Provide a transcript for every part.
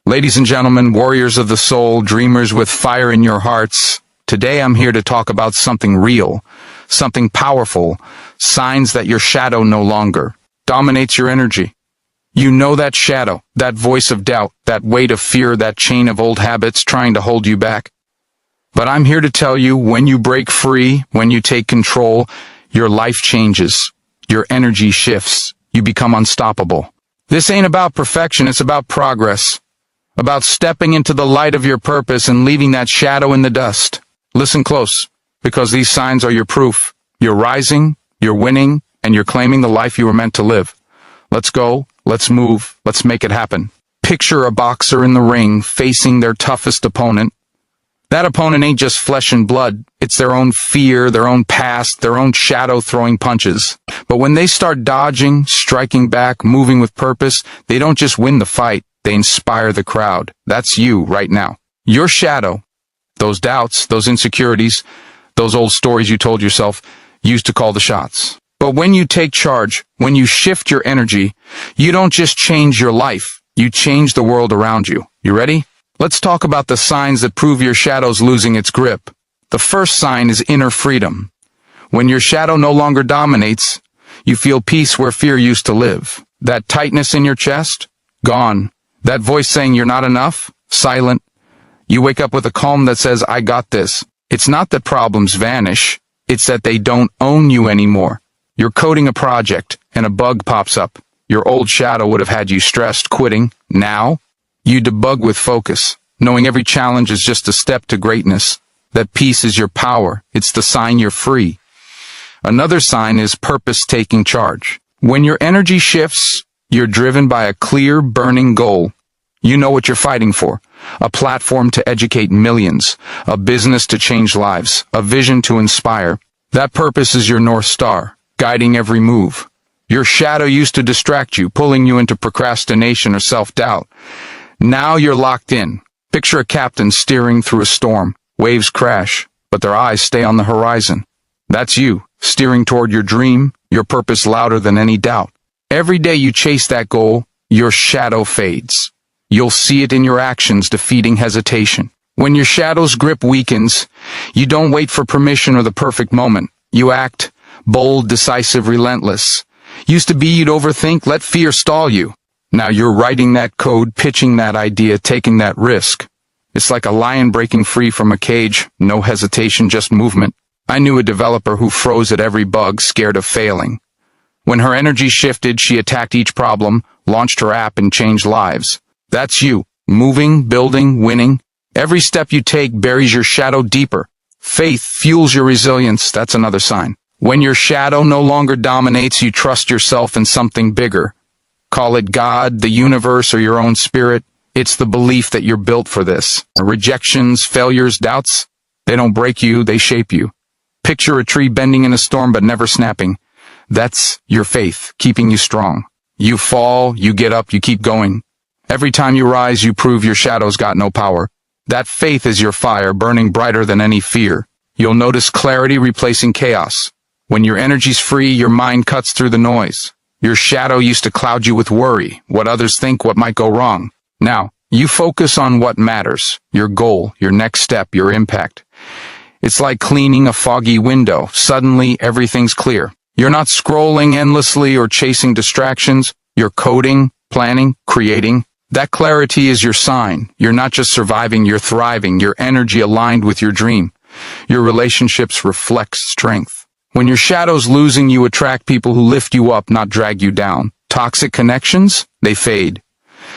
Ladies and gentlemen, warriors of the soul, dreamers with fire in your hearts, today I'm here to talk about something real, something powerful, signs that your shadow no longer dominates your energy. You know that shadow, that voice of doubt, that weight of fear, that chain of old habits trying to hold you back. But I'm here to tell you, when you break free, when you take control, your life changes, your energy shifts, you become unstoppable. This ain't about perfection, it's about progress, about stepping into the light of your purpose and leaving that shadow in the dust. Listen close, because these signs are your proof. You're rising, you're winning, and you're claiming the life you were meant to live. Let's go, let's move, let's make it happen. Picture a boxer in the ring facing their toughest opponent. That opponent ain't just flesh and blood. It's their own fear, their own past, their own shadow throwing punches. But when they start dodging, striking back, moving with purpose, they don't just win the fight, they inspire the crowd. That's you right now. Your shadow, those doubts, those insecurities, those old stories you told yourself, used to call the shots. But when you take charge, when you shift your energy, you don't just change your life, you change the world around you. You ready? Let's talk about the signs that prove your shadow's losing its grip. The first sign is inner freedom. When your shadow no longer dominates, you feel peace where fear used to live. That tightness in your chest? Gone. That voice saying you're not enough? Silent. You wake up with a calm that says, I got this. It's not that problems vanish, it's that they don't own you anymore. You're coding a project, and a bug pops up. Your old shadow would have had you stressed, quitting. Now, you debug with focus, knowing every challenge is just a step to greatness. That peace is your power. It's the sign you're free. Another sign is purpose taking charge. When your energy shifts, you're driven by a clear, burning goal. You know what you're fighting for. A platform to educate millions, a business to change lives, a vision to inspire. That purpose is your North Star, guiding every move. Your shadow used to distract you, pulling you into procrastination or self-doubt. Now you're locked in. Picture a captain steering through a storm. Waves crash, but their eyes stay on the horizon. That's you, steering toward your dream, your purpose louder than any doubt. Every day you chase that goal, your shadow fades. You'll see it in your actions, defeating hesitation. When your shadow's grip weakens, you don't wait for permission or the perfect moment. You act, bold, decisive, relentless. Used to be you'd overthink, let fear stall you. Now you're writing that code, pitching that idea, taking that risk. It's like a lion breaking free from a cage, no hesitation, just movement. I knew a developer who froze at every bug, scared of failing. When her energy shifted, she attacked each problem, launched her app, and changed lives. That's you, moving, building, winning. Every step you take buries your shadow deeper. Faith fuels your resilience, that's another sign. When your shadow no longer dominates, you trust yourself in something bigger. Call it God, the universe, or your own spirit. It's the belief that you're built for this. Rejections, failures, doubts, they don't break you, they shape you. Picture a tree bending in a storm but never snapping. That's your faith, keeping you strong. You fall, you get up, you keep going. Every time you rise, you prove your shadow's got no power. That faith is your fire, burning brighter than any fear. You'll notice clarity replacing chaos. When your energy's free, your mind cuts through the noise. Your shadow used to cloud you with worry, what others think, what might go wrong. Now, you focus on what matters, your goal, your next step, your impact. It's like cleaning a foggy window. Suddenly, everything's clear. You're not scrolling endlessly or chasing distractions. You're coding, planning, creating. That clarity is your sign. You're not just surviving, you're thriving. Your energy aligned with your dream. Your relationships reflect strength. When your shadow's losing, you attract people who lift you up, not drag you down. Toxic connections? They fade.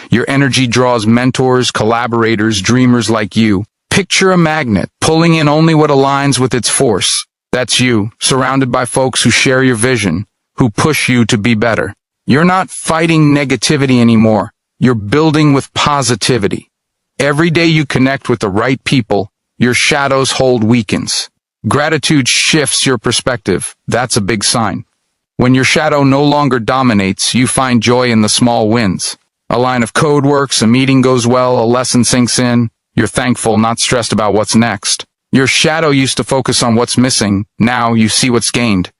Your energy draws mentors, collaborators, dreamers like you. Picture a magnet, pulling in only what aligns with its force. That's you, surrounded by folks who share your vision, who push you to be better. You're not fighting negativity anymore. You're building with positivity. Every day you connect with the right people, your shadow's hold weakens. Gratitude shifts your perspective. That's a big sign. When your shadow no longer dominates, you find joy in the small wins. A line of code works, a meeting goes well, a lesson sinks in. You're thankful, not stressed about what's next. Your shadow used to focus on what's missing. Now you see what's gained.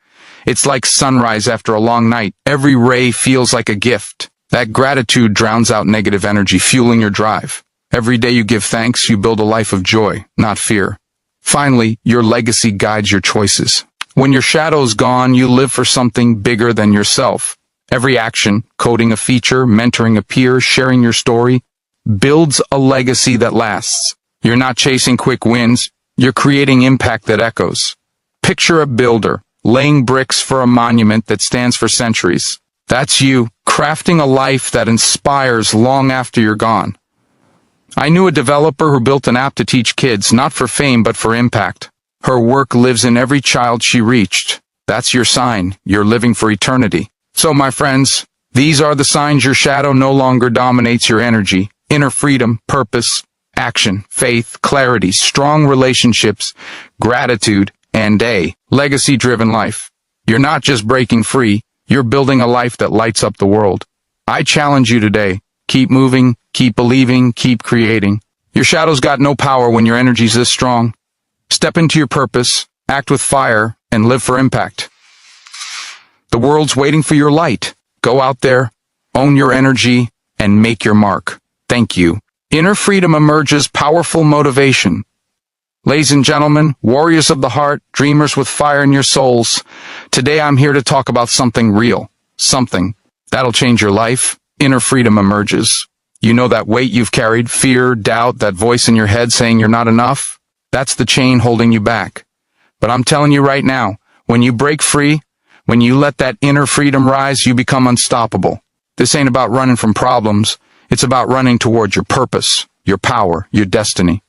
It's like sunrise after a long night. Every ray feels like a gift. That gratitude drowns out negative energy, fueling your drive. Every day you give thanks, you build a life of joy, not fear. Finally, your legacy guides your choices. When your shadow's gone, you live for something bigger than yourself. Every action, coding a feature, mentoring a peer, sharing your story, builds a legacy that lasts. You're not chasing quick wins, you're creating impact that echoes. Picture a builder, laying bricks for a monument that stands for centuries. That's you, crafting a life that inspires long after you're gone. I knew a developer who built an app to teach kids, not for fame but for impact. Her work lives in every child she reached. That's your sign, you're living for eternity. So my friends, these are the signs your shadow no longer dominates your energy. Inner freedom, purpose, action, faith, clarity, strong relationships, gratitude, and a legacy-driven life. You're not just breaking free, you're building a life that lights up the world. I challenge you today. Keep moving, keep believing, keep creating. Your shadow's got no power when your energy's this strong. Step into your purpose, act with fire, and live for impact. The world's waiting for your light. Go out there, own your energy, and make your mark. Thank you. Inner freedom emerges, powerful motivation. Ladies and gentlemen, warriors of the heart, dreamers with fire in your souls, today I'm here to talk about something real, something that'll change your life. Inner freedom emerges. You know that weight you've carried, fear, doubt, that voice in your head saying you're not enough? That's the chain holding you back. But I'm telling you right now, when you break free, when you let that inner freedom rise, you become unstoppable. This ain't about running from problems. It's about running towards your purpose, your power, your destiny.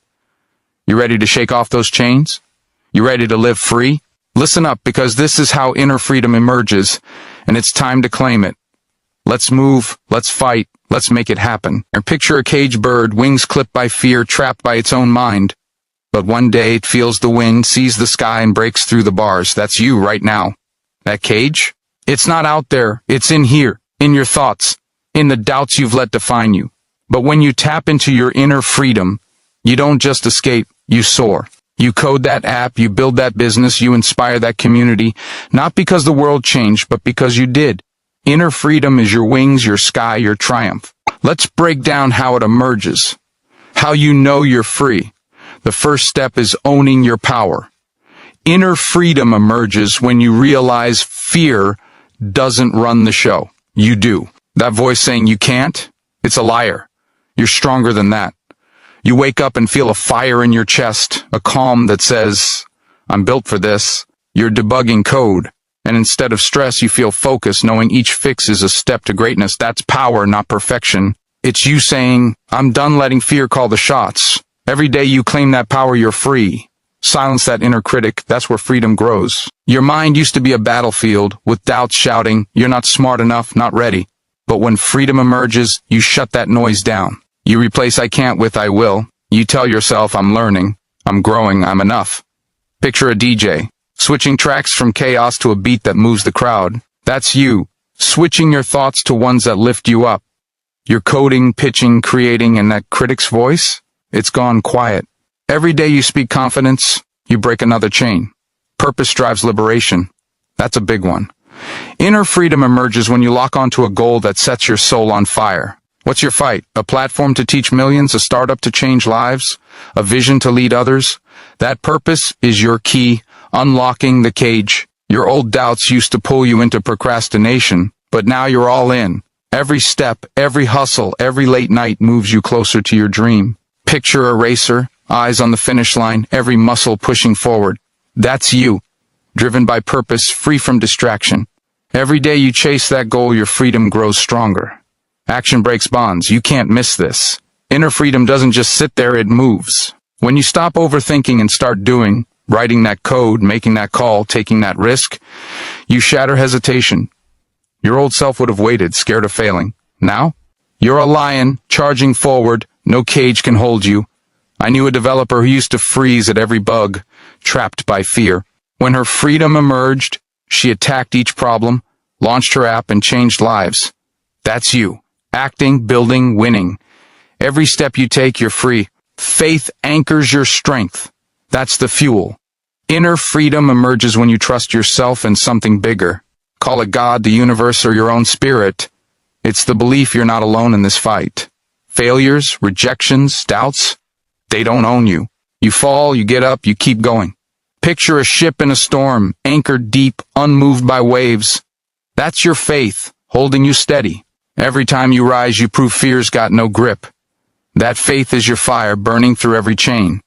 You ready to shake off those chains? You ready to live free? Listen up, because this is how inner freedom emerges, and it's time to claim it. Let's move, let's fight, let's make it happen. Or picture a caged bird, wings clipped by fear, trapped by its own mind. But one day it feels the wind, sees the sky, and breaks through the bars. That's you right now. That cage? It's not out there, it's in here, in your thoughts, in the doubts you've let define you. But when you tap into your inner freedom, you don't just escape, you soar. You code that app, you build that business, you inspire that community, not because the world changed, but because you did. Inner freedom is your wings, your sky, your triumph. Let's break down how it emerges, how you know you're free. The first step is owning your power. Inner freedom emerges when you realize fear doesn't run the show. You do. That voice saying you can't, it's a liar. You're stronger than that. You wake up and feel a fire in your chest, a calm that says, I'm built for this. You're debugging code. And instead of stress, you feel focus, knowing each fix is a step to greatness. That's power, not perfection. It's you saying, I'm done letting fear call the shots. Every day you claim that power, you're free. Silence that inner critic, that's where freedom grows. Your mind used to be a battlefield, with doubts shouting, you're not smart enough, not ready. But when freedom emerges, you shut that noise down. You replace I can't with I will. You tell yourself, I'm learning, I'm growing, I'm enough. Picture a DJ, switching tracks from chaos to a beat that moves the crowd. That's you, switching your thoughts to ones that lift you up. You're coding, pitching, creating, and that critic's voice? It's gone quiet. Every day you speak confidence, you break another chain. Purpose drives liberation. That's a big one. Inner freedom emerges when you lock onto a goal that sets your soul on fire. What's your fight? A platform to teach millions, a startup to change lives, a vision to lead others? That purpose is your key, unlocking the cage. Your old doubts used to pull you into procrastination, but now you're all in. Every step, every hustle, every late night moves you closer to your dream. Picture a racer, eyes on the finish line, every muscle pushing forward. That's you, driven by purpose, free from distraction. Every day you chase that goal, your freedom grows stronger. Action breaks bonds. You can't miss this. Inner freedom doesn't just sit there, it moves. When you stop overthinking and start doing, writing that code, making that call, taking that risk, you shatter hesitation. Your old self would have waited, scared of failing. Now, you're a lion, charging forward. No cage can hold you. I knew a developer who used to freeze at every bug, trapped by fear. When her freedom emerged, she attacked each problem, launched her app, and changed lives. That's you. Acting, building, winning. Every step you take, you're free. Faith anchors your strength. That's the fuel. Inner freedom emerges when you trust yourself and something bigger. Call it God, the universe, or your own spirit. It's the belief you're not alone in this fight. Failures, rejections, doubts, they don't own you. You fall, you get up, you keep going. Picture a ship in a storm, anchored deep, unmoved by waves. That's your faith, holding you steady. Every time you rise, you prove fear's got no grip. That faith is your fire, burning through every chain.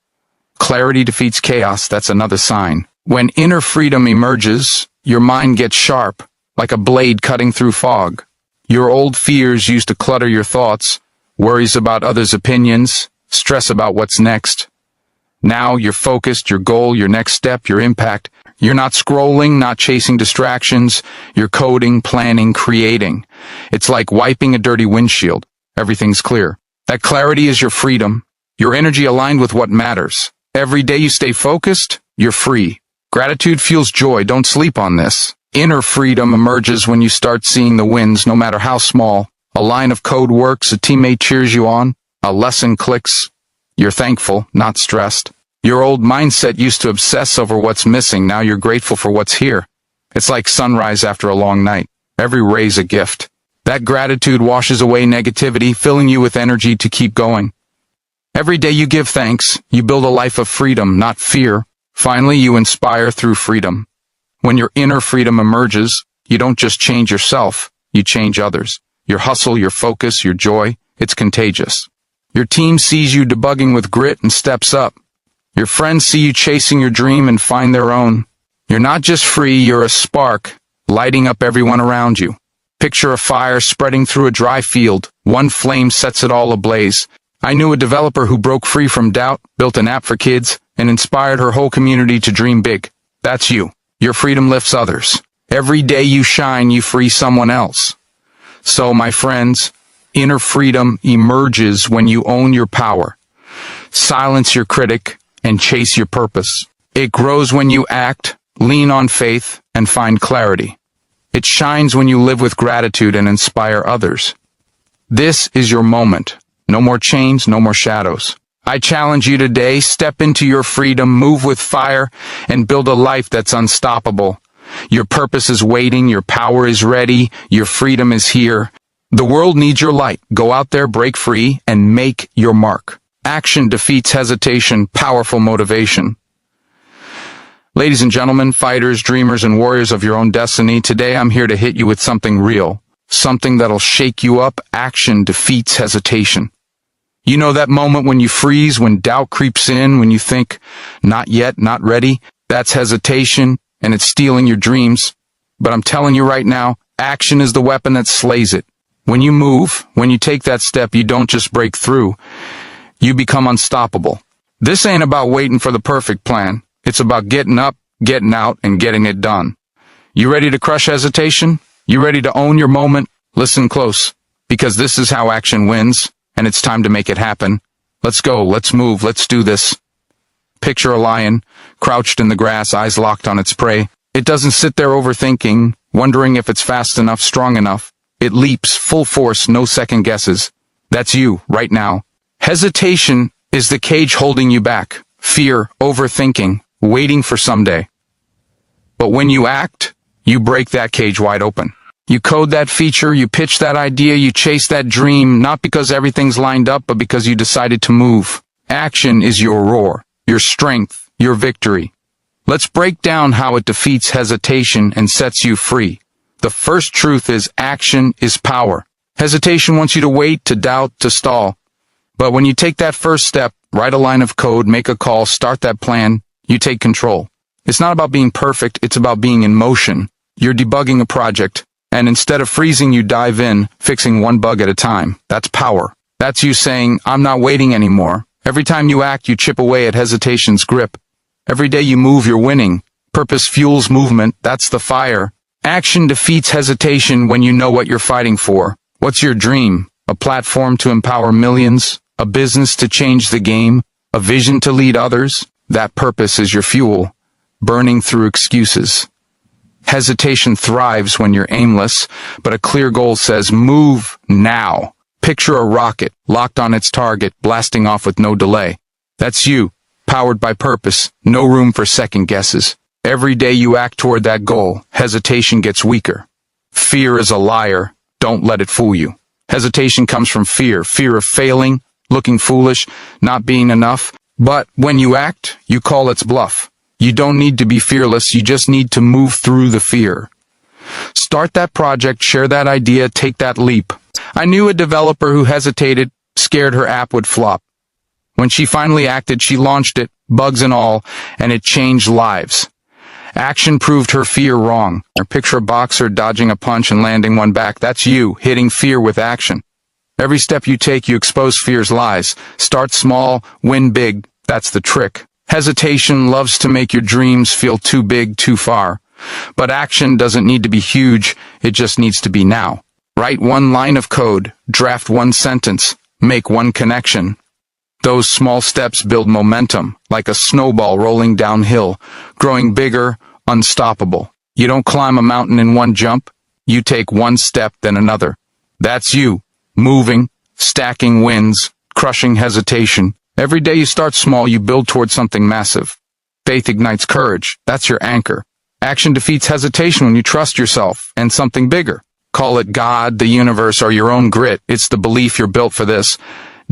Clarity defeats chaos, that's another sign. When inner freedom emerges, your mind gets sharp, like a blade cutting through fog. Your old fears used to clutter your thoughts, worries about others' opinions, stress about what's next. Now you're focused, your goal, your next step, your impact. You're not scrolling, not chasing distractions. You're coding, planning, creating. It's like wiping a dirty windshield. Everything's clear. That clarity is your freedom, your energy aligned with what matters. Every day you stay focused, you're free. Gratitude fuels joy, don't sleep on this. Inner freedom emerges when you start seeing the wins, no matter how small. A line of code works, a teammate cheers you on, a lesson clicks. You're thankful, not stressed. Your old mindset used to obsess over what's missing, now you're grateful for what's here. It's like sunrise after a long night. Every ray's a gift. That gratitude washes away negativity, filling you with energy to keep going. Every day you give thanks, you build a life of freedom, not fear. Finally, you inspire through freedom. When your inner freedom emerges, you don't just change yourself, you change others. Your hustle, your focus, your joy, it's contagious. Your team sees you debugging with grit and steps up. Your friends see you chasing your dream and find their own. You're not just free, you're a spark, lighting up everyone around you. Picture a fire spreading through a dry field. One flame sets it all ablaze. I knew a developer who broke free from doubt, built an app for kids, and inspired her whole community to dream big. That's you. Your freedom lifts others. Every day you shine, you free someone else. So, my friends, inner freedom emerges when you own your power. Silence your critic and chase your purpose. It grows when you act, lean on faith, and find clarity. It shines when you live with gratitude and inspire others. This is your moment. No more chains, no more shadows. I challenge you today, step into your freedom, move with fire, and build a life that's unstoppable. Your purpose is waiting, your power is ready, your freedom is here. The world needs your light. Go out there, break free, and make your mark. Action defeats hesitation, powerful motivation. Ladies and gentlemen, fighters, dreamers, and warriors of your own destiny, today I'm here to hit you with something real, something that'll shake you up. Action defeats hesitation. You know that moment when you freeze, when doubt creeps in, when you think, not yet, not ready? That's hesitation, and it's stealing your dreams. But I'm telling you right now, action is the weapon that slays it. When you move, when you take that step, you don't just break through. You become unstoppable. This ain't about waiting for the perfect plan. It's about getting up, getting out, and getting it done. You ready to crush hesitation? You ready to own your moment? Listen close, because this is how action wins, and it's time to make it happen. Let's go, let's move, let's do this. Picture a lion, crouched in the grass, eyes locked on its prey. It doesn't sit there overthinking, wondering if it's fast enough, strong enough. It leaps, full force, no second guesses. That's you, right now. Hesitation is the cage holding you back. Fear, overthinking, waiting for someday. But when you act, you break that cage wide open. You code that feature, you pitch that idea, you chase that dream, not because everything's lined up, but because you decided to move. Action is your roar, your strength, your victory. Let's break down how it defeats hesitation and sets you free. The first truth is action is power. Hesitation wants you to wait, to doubt, to stall. But when you take that first step, write a line of code, make a call, start that plan, you take control. It's not about being perfect, it's about being in motion. You're debugging a project, and instead of freezing, you dive in, fixing one bug at a time. That's power. That's you saying, I'm not waiting anymore. Every time you act, you chip away at hesitation's grip. Every day you move, you're winning. Purpose fuels movement, that's the fire. Action defeats hesitation when you know what you're fighting for. What's your dream? A platform to empower millions? A business to change the game? A vision to lead others? That purpose is your fuel, burning through excuses. Hesitation thrives when you're aimless, but a clear goal says, move now. Picture a rocket, locked on its target, blasting off with no delay. That's you, powered by purpose, no room for second guesses. Every day you act toward that goal, hesitation gets weaker. Fear is a liar. Don't let it fool you. Hesitation comes from fear of failing, looking foolish, not being enough. But when you act, you call its bluff. You don't need to be fearless, you just need to move through the fear. Start that project, share that idea, take that leap. I knew a developer who hesitated, scared her app would flop. When she finally acted, she launched it, bugs and all, and it changed lives. Action proved her fear wrong. Picture a boxer dodging a punch and landing one back. That's you, hitting fear with action. Every step you take, you expose fear's lies. Start small, win big. That's the trick. Hesitation loves to make your dreams feel too big, too far. But action doesn't need to be huge, it just needs to be now. Write one line of code, draft one sentence, make one connection. Those small steps build momentum, like a snowball rolling downhill, growing bigger, unstoppable. You don't climb a mountain in one jump, you take one step, then another. That's you, moving, stacking wins, crushing hesitation. Every day you start small, you build towards something massive. Faith ignites courage, that's your anchor. Action defeats hesitation when you trust yourself and something bigger. Call it God, the universe, or your own grit. It's the belief you're built for this.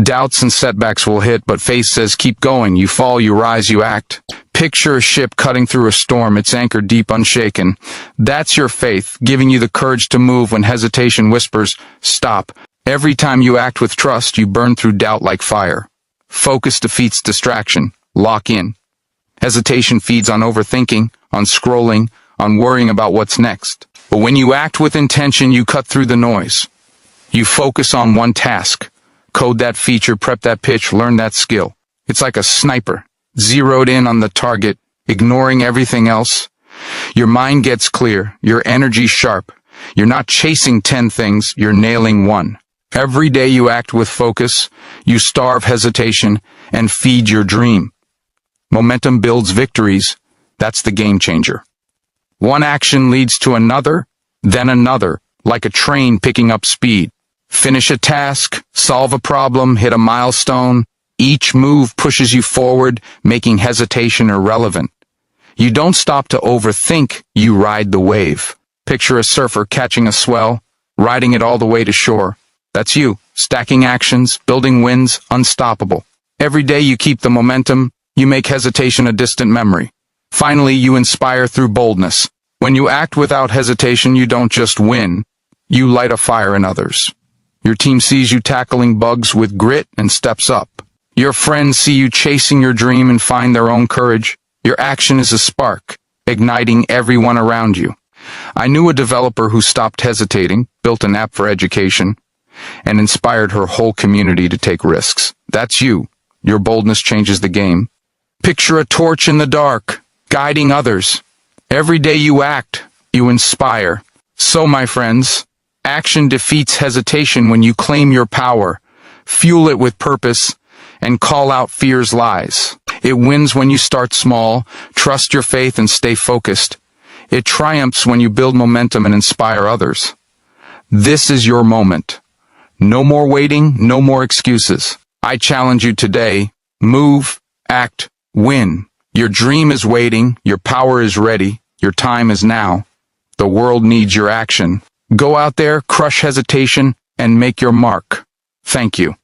Doubts and setbacks will hit, but faith says keep going. You fall, you rise, you act. Picture a ship cutting through a storm, its anchor deep, unshaken. That's your faith, giving you the courage to move when hesitation whispers, stop. Every time you act with trust, you burn through doubt like fire. Focus defeats distraction. Lock in. Hesitation feeds on overthinking, on scrolling, on worrying about what's next. But when you act with intention, you cut through the noise. You focus on one task. Code that feature, prep that pitch, learn that skill. It's like a sniper, zeroed in on the target, ignoring everything else. Your mind gets clear, your energy sharp. You're not chasing 10 things, you're nailing one. Every day you act with focus, you starve hesitation, and feed your dream. Momentum builds victories. That's the game changer. One action leads to another, then another, like a train picking up speed. Finish a task, solve a problem, hit a milestone. Each move pushes you forward, making hesitation irrelevant. You don't stop to overthink, you ride the wave. Picture a surfer catching a swell, riding it all the way to shore. That's you, stacking actions, building wins, unstoppable. Every day you keep the momentum, you make hesitation a distant memory. Finally, you inspire through boldness. When you act without hesitation, you don't just win, you light a fire in others. Your team sees you tackling bugs with grit and steps up. Your friends see you chasing your dream and find their own courage. Your action is a spark, igniting everyone around you. I knew a developer who stopped hesitating, built an app for education, and inspired her whole community to take risks. That's you. Your boldness changes the game. Picture a torch in the dark, guiding others. Every day you act, you inspire. So, my friends, action defeats hesitation when you claim your power, fuel it with purpose, and call out fear's lies. It wins when you start small, trust your faith, and stay focused. It triumphs when you build momentum and inspire others. This is your moment. No more waiting, no more excuses. I challenge you today. Move, act, win. Your dream is waiting, your power is ready, your time is now. The world needs your action. Go out there, crush hesitation, and make your mark. Thank you.